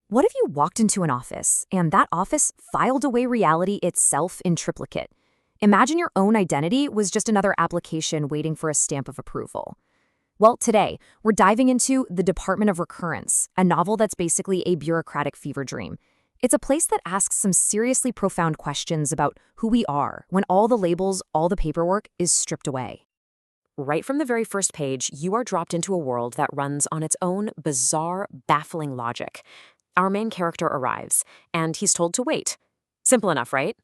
What if you walked into an office and that office filed away reality itself in triplicate? Imagine your own identity was just another application waiting for a stamp of approval. Well, today, we're diving into The Department of Recurrence, a novel that's basically a bureaucratic fever dream. It's a place that asks some seriously profound questions about who we are when all the labels, all the paperwork is stripped away. Right from the very first page, you are dropped into a world that runs on its own bizarre, baffling logic. Our main character arrives, and he's told to wait. Simple enough, right?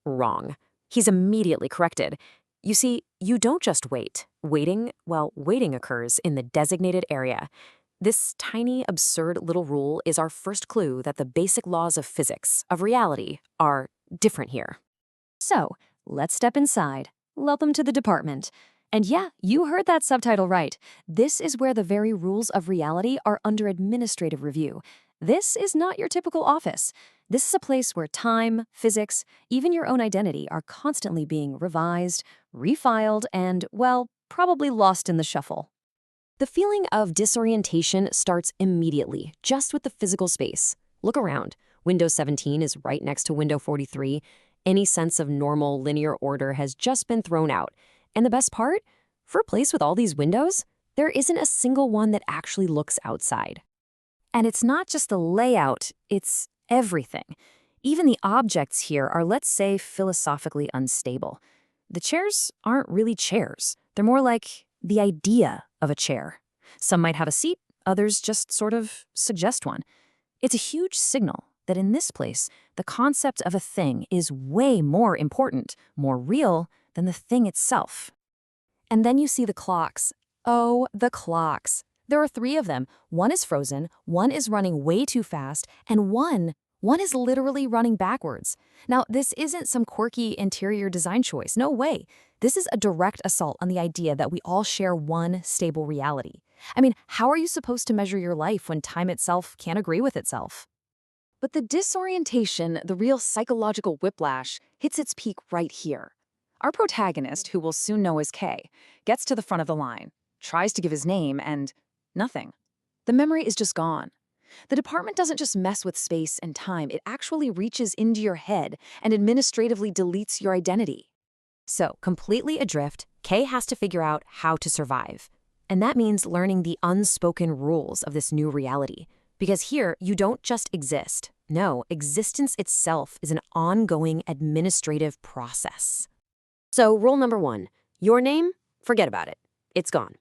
Wrong. He's immediately corrected. You see, you don't just wait. Waiting occurs in the designated area. This tiny, absurd little rule is our first clue that the basic laws of physics, of reality, are different here. So, let's step inside. Welcome to the department. And yeah, you heard that subtitle right. This is where the very rules of reality are under administrative review. This is not your typical office. This is a place where time, physics, even your own identity are constantly being revised, refiled, and, well, probably lost in the shuffle. The feeling of disorientation starts immediately, just with the physical space. Look around. Window 17 is right next to window 43. Any sense of normal, linear order has just been thrown out. And the best part? For a place with all these windows, there isn't a single one that actually looks outside. And it's not just the layout, it's everything. Even the objects here are, let's say, philosophically unstable. The chairs aren't really chairs. They're more like the idea of a chair. Some might have a seat, others just sort of suggest one. It's a huge signal that in this place, the concept of a thing is way more important, more real than the thing itself. And then you see the clocks. Oh, the clocks. There are 3 of them. One is frozen, one is running way too fast, and one is literally running backwards. Now, this isn't some quirky interior design choice. No way. This is a direct assault on the idea that we all share one stable reality. I mean, how are you supposed to measure your life when time itself can't agree with itself? But the disorientation, the real psychological whiplash, hits its peak right here. Our protagonist, who we'll soon know as K, gets to the front of the line, tries to give his name, and nothing. The memory is just gone. The department doesn't just mess with space and time, it actually reaches into your head and administratively deletes your identity. So, completely adrift, Kay has to figure out how to survive. And that means learning the unspoken rules of this new reality. Because here, you don't just exist. No, existence itself is an ongoing administrative process. So, rule number 1, your name? Forget about it. It's gone.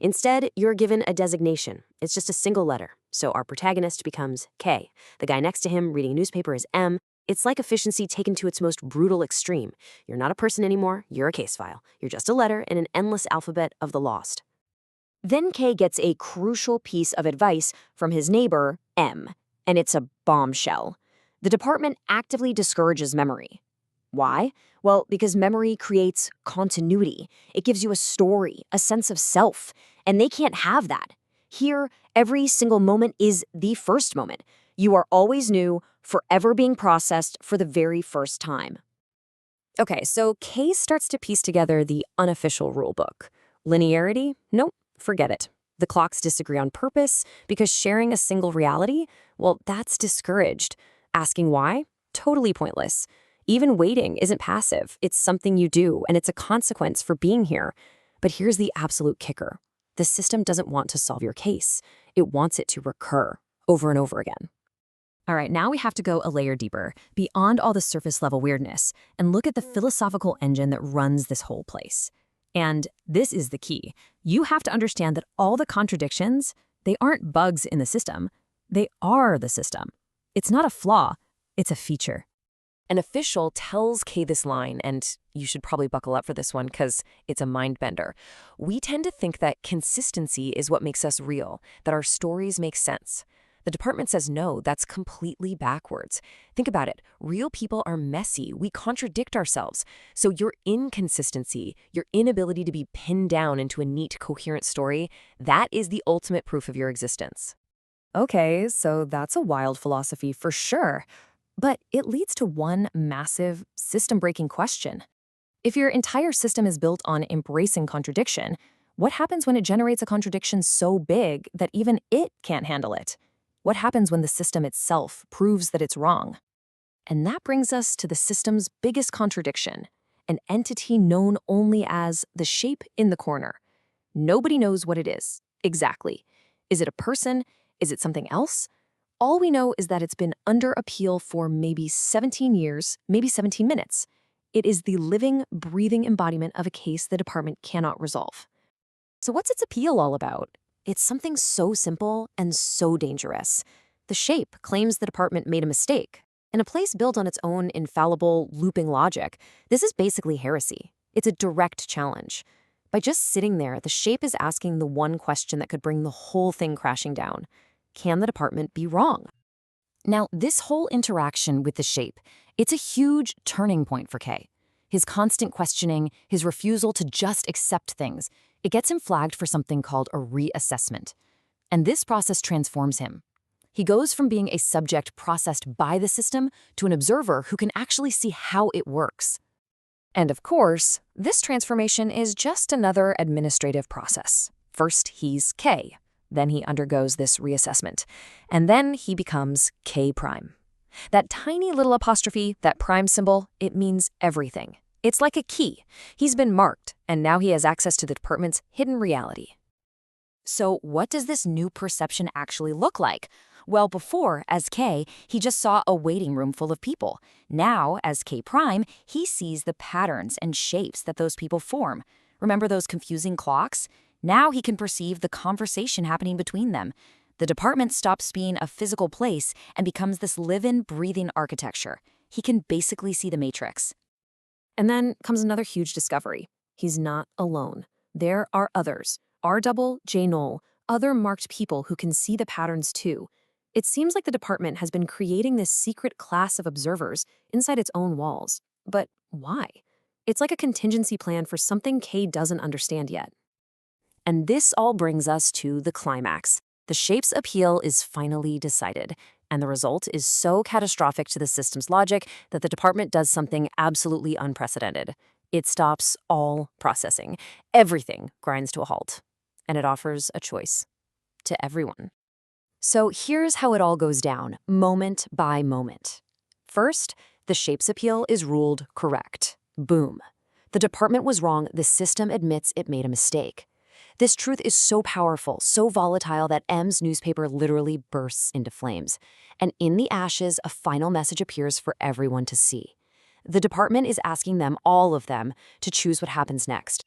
Instead, you're given a designation. It's just a single letter. So our protagonist becomes K. The guy next to him reading a newspaper is M. It's like efficiency taken to its most brutal extreme. You're not a person anymore, you're a case file. You're just a letter in an endless alphabet of the lost. Then K gets a crucial piece of advice from his neighbor, M, and it's a bombshell. The department actively discourages memory. Why? Well, because memory creates continuity. It gives you a story, a sense of self, and they can't have that. Here, every single moment is the first moment. You are always new, forever being processed for the very first time. Okay, so Kay starts to piece together the unofficial rulebook. Linearity? Nope, forget it. The clocks disagree on purpose because sharing a single reality, well, that's discouraged. Asking why? Totally pointless. Even waiting isn't passive. It's something you do, and it's a consequence for being here. But here's the absolute kicker. The system doesn't want to solve your case. It wants it to recur over and over again. All right, now we have to go a layer deeper, beyond all the surface-level weirdness, and look at the philosophical engine that runs this whole place. And this is the key. You have to understand that all the contradictions, they aren't bugs in the system. They are the system. It's not a flaw. It's a feature. An official tells Kay this line, and you should probably buckle up for this one because it's a mind bender. We tend to think that consistency is what makes us real, that our stories make sense. The department says no, that's completely backwards. Think about it. Real people are messy. We contradict ourselves. So your inconsistency, your inability to be pinned down into a neat, coherent story, that is the ultimate proof of your existence. Okay, so that's a wild philosophy for sure. But it leads to one massive, system-breaking question. If your entire system is built on embracing contradiction, what happens when it generates a contradiction so big that even it can't handle it? What happens when the system itself proves that it's wrong? And that brings us to the system's biggest contradiction, an entity known only as the shape in the corner. Nobody knows what it is, exactly. Is it a person? Is it something else? All we know is that it's been under appeal for maybe 17 years, maybe 17 minutes. It is the living, breathing embodiment of a case the department cannot resolve. So what's its appeal all about? It's something so simple and so dangerous. The shape claims the department made a mistake. In a place built on its own infallible, looping logic, this is basically heresy. It's a direct challenge. By just sitting there, the shape is asking the one question that could bring the whole thing crashing down. Can the department be wrong? Now, this whole interaction with the shape, it's a huge turning point for K. His constant questioning, his refusal to just accept things, it gets him flagged for something called a reassessment. And this process transforms him. He goes from being a subject processed by the system to an observer who can actually see how it works. And of course, this transformation is just another administrative process. First, he's K. Then he undergoes this reassessment. And then he becomes K prime. That tiny little apostrophe, that prime symbol, it means everything. It's like a key. He's been marked, and now he has access to the department's hidden reality. So what does this new perception actually look like? Well, before, as K, he just saw a waiting room full of people. Now, as K prime, he sees the patterns and shapes that those people form. Remember those confusing clocks? Now he can perceive the conversation happening between them. The department stops being a physical place and becomes this living, breathing architecture. He can basically see the matrix. And then comes another huge discovery. He's not alone. There are others. R-double-J-null, other marked people who can see the patterns too. It seems like the department has been creating this secret class of observers inside its own walls. But why? It's like a contingency plan for something K doesn't understand yet. And this all brings us to the climax. The shape's appeal is finally decided, and the result is so catastrophic to the system's logic that the department does something absolutely unprecedented. It stops all processing. Everything grinds to a halt, and it offers a choice to everyone. So here's how it all goes down, moment by moment. First, the shape's appeal is ruled correct. Boom. The department was wrong. The system admits it made a mistake. This truth is so powerful, so volatile that M's newspaper literally bursts into flames. And in the ashes, a final message appears for everyone to see. The department is asking them, all of them, to choose what happens next.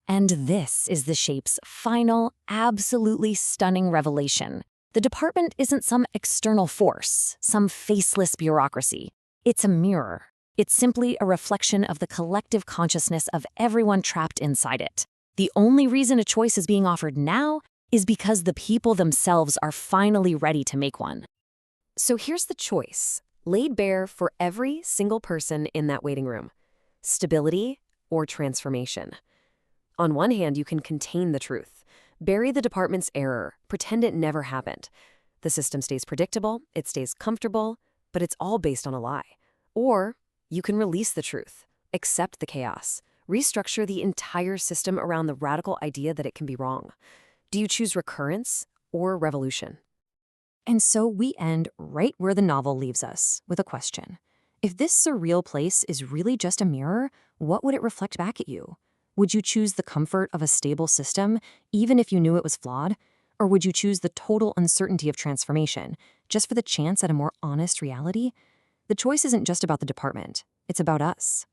And this is the shape's final, absolutely stunning revelation. The department isn't some external force, some faceless bureaucracy. It's a mirror. It's simply a reflection of the collective consciousness of everyone trapped inside it. The only reason a choice is being offered now is because the people themselves are finally ready to make one. So here's the choice, laid bare for every single person in that waiting room: stability or transformation. On one hand, you can contain the truth, bury the department's error, pretend it never happened. The system stays predictable, it stays comfortable, but it's all based on a lie. Or you can release the truth, accept the chaos, restructure the entire system around the radical idea that it can be wrong. Do you choose recurrence or revolution? And so we end right where the novel leaves us, with a question. If this surreal place is really just a mirror, what would it reflect back at you? Would you choose the comfort of a stable system, even if you knew it was flawed? Or would you choose the total uncertainty of transformation, just for the chance at a more honest reality? The choice isn't just about the department. It's about us.